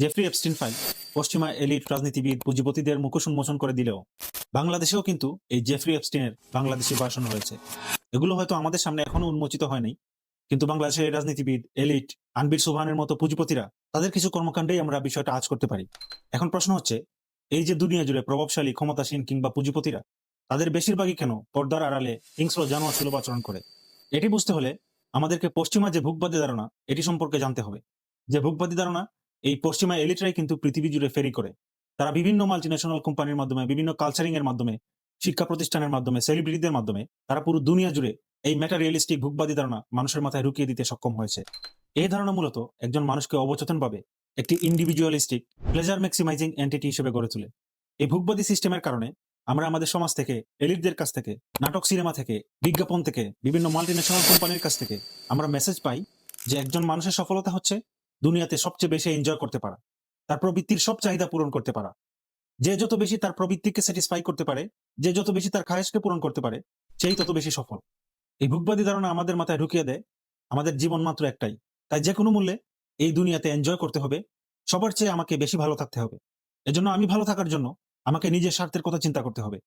Jeffrey Epstein file পশ্চিমা elite রাজনীতিবিদ পুঁজিপতিদের মুখোশ উন্মোচন করে দিলেও বাংলাদেশেও কিন্তু এই জেফ্রি এপস্টিনের বাংলাদেশি ভার্সন রয়েছে। এগুলো হয়তো আমাদের সামনে এখনো উন্মোচিত হয়নি, কিন্তু বাংলাদেশের রাজনীতিবিদ, এলিট, আনবির সুবহানের মতো পুঁজিপতিরা তাদের কিছু কর্মকাণ্ডেই আমরা বিষয়টা আজ করতে পারি। এখন প্রশ্ন হচ্ছে, এই যে দুনিয়া জুড়ে প্রভাবশালী, ক্ষমতাসীন কিংবা পুঁজিপতিরা, তাদের বেশিরভাগই কেন পর্দার আড়ালে হিংস্র জানোয়ার সুলভ আচরণ করে? এটি বুঝতে হলে আমাদেরকে পশ্চিমা যে ভোগবাদী ধারণা এটি সম্পর্কে জানতে হবে। যে ভোগবাদী ধারণা, এই পশ্চিমা এলিটরাই কিন্তু পৃথিবী জুড়ে ফেরি করে। তারা বিভিন্ন মাল্টিন্যাশনাল কোম্পানির মাধ্যমে, বিভিন্ন কালচারিং এর মাধ্যমে, শিক্ষা প্রতিষ্ঠানের মাধ্যমে, সেলিব্রিটিদের মাধ্যমে তারা পুরো দুনিয়া জুড়ে এই ম্যাটারিয়ালিস্টিক ভোগবাদী ধারণা মানুষের মাথায় ঢুকিয়ে দিতে সক্ষম হয়েছে। এই ধারণা মূলত একজন মানুষকে অবচেতনভাবে একটি ইন্ডিভিজুয়ালিস্টিক প্লেজার ম্যাক্সিমাইজিং এন্টিটি হিসেবে গড়ে তোলে। এই ভোগবাদী সিস্টেমের কারণে আমরা আমাদের সমাজ থেকে, এলিটদের কাছ থেকে, নাটক সিনেমা থেকে, বিজ্ঞাপন থেকে, বিভিন্ন মাল্টিন্যাশনাল কোম্পানির কাছ থেকে আমরা মেসেজ পাই যে একজন মানুষের সফলতা হচ্ছে দুনিয়াতে সবচেয়ে বেশি এনজয় করতে পারা, তার প্রবৃত্তির সব চাহিদা পূরণ করতে পারা। যে যত বেশি তার প্রবৃত্তিকে স্যাটিসফাই করতে পারে, যে যত বেশি তার খায়েশকে পূরণ করতে পারে, সেই তত বেশি সফল। এই ভোগবাদী ধারণা আমাদের মাথায় ঢুকিয়ে দেয় আমাদের জীবন মাত্র একটাই, তাই যে কোনো মূল্যে এই দুনিয়াতে এনজয় করতে হবে, সবার চেয়ে আমাকে বেশি ভালো থাকতে হবে। এজন্য আমি ভালো থাকার জন্য আমাকে নিজের স্বার্থের কথা চিন্তা করতে হবে।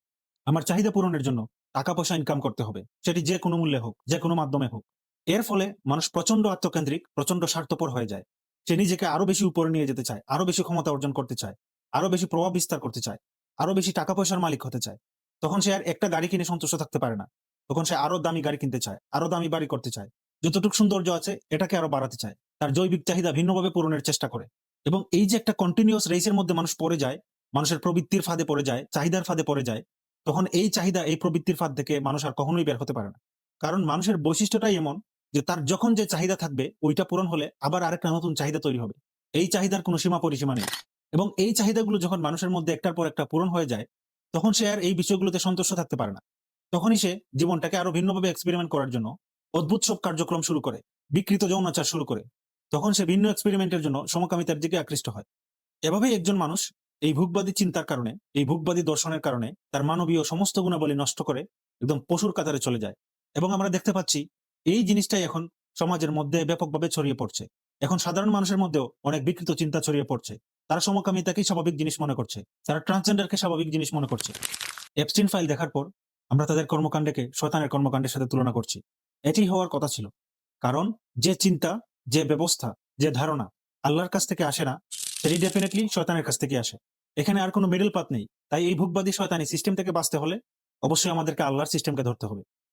আমার চাহিদা পূরণের জন্য টাকা পয়সা ইনকাম করতে হবে, সেটি যে কোনো মূল্যে হোক, যে কোনো মাধ্যমে হোক। এর ফলে মানুষ প্রচন্ড আত্মকেন্দ্রিক, প্রচন্ড স্বার্থপর হয়ে যায়। সে নিজেকে আরো বেশি উপরে নিয়ে যেতে চায়, আরো বেশি ক্ষমতা অর্জন করতে চায়, আরো বেশি প্রভাব বিস্তার করতে চায়, আরো বেশি টাকা পয়সার মালিক হতে চায়। তখন সে আর একটা গাড়ি কিনে সন্তুষ্ট থাকতে পারে না, তখন সে আরো দামি গাড়ি কিনতে চায়, আরো দামি বাড়ি করতে চায়, যতটুকু সৌন্দর্য আছে এটাকে আরো বাড়াতে চায়, তার জৈবিক চাহিদা ভিন্নভাবে পূরণের চেষ্টা করে। এবং এই যে একটা কন্টিনিউয়াস রেসের মধ্যে মানুষ পড়ে যায়, মানুষের প্রবৃত্তির ফাঁদে পড়ে যায়, চাহিদার ফাঁদে পড়ে যায়, তখন এই চাহিদা, এই প্রবৃত্তির ফাঁদ থেকে মানুষ আর কখনোই বের হতে পারে না। কারণ মানুষের বৈশিষ্ট্যটাই এমন যে তার যখন যে চাহিদা থাকবে ওইটা পূরণ হলে আবার আরেকটা নতুন চাহিদা তৈরি হবে। এই চাহিদার কোনো সীমা পরিসীমা নেই। এবং এই চাহিদাগুলো যখন মানুষের মধ্যে একটার পর একটা পূরণ হয়ে যায়, তখন সে আর এই বিষয়গুলোতে সন্তুষ্ট থাকতে পারে না। তখনই সে জীবনটাকে আরো ভিন্নভাবে এক্সপেরিমেন্ট করার জন্য অদ্ভুত সব কার্যক্রম শুরু করে, বিকৃত যৌনাচার শুরু করে। তখন সে ভিন্ন এক্সপেরিমেন্টের জন্য সমকামিতার দিকে আকৃষ্ট হয়। এভাবেই একজন মানুষ এই ভোগবাদী চিন্তার কারণে, এই ভোগবাদী দর্শনের কারণে তার মানবীয় সমস্ত গুণাবলী নষ্ট করে একদম পশুর কাতারে চলে যায়। এবং আমরা দেখতে পাচ্ছি এই জিনিসটাই এখন সমাজের মধ্যে ব্যাপকভাবে ছড়িয়ে পড়ছে। এখন সাধারণ মানুষের মধ্যেও অনেক বিকৃত চিন্তা ছড়িয়ে পড়ছে। তারা সমকামিতাকেই স্বাভাবিক জিনিস মনে করছে, তারা ট্রান্সজেন্ডারকে স্বাভাবিক জিনিস মনে করছে। এপস্টিন ফাইল দেখার পর আমরা তাদের কর্মকাণ্ডকে শয়তানের কর্মকাণ্ডের সাথে তুলনা করছি। এটি হওয়ার কথা ছিল, কারণ যে চিন্তা, যে ব্যবস্থা, যে ধারণা আল্লাহর কাছ থেকে আসে না, সেটি ডেফিনেটলি শয়তানের কাছ থেকে আসে। এখানে আর কোনো মিডল পাথ নেই। তাই এই ভোগবাদী শয়তানি সিস্টেম থেকে বাঁচতে হলে অবশ্যই আমাদেরকে আল্লাহর সিস্টেমকে ধরতে হবে।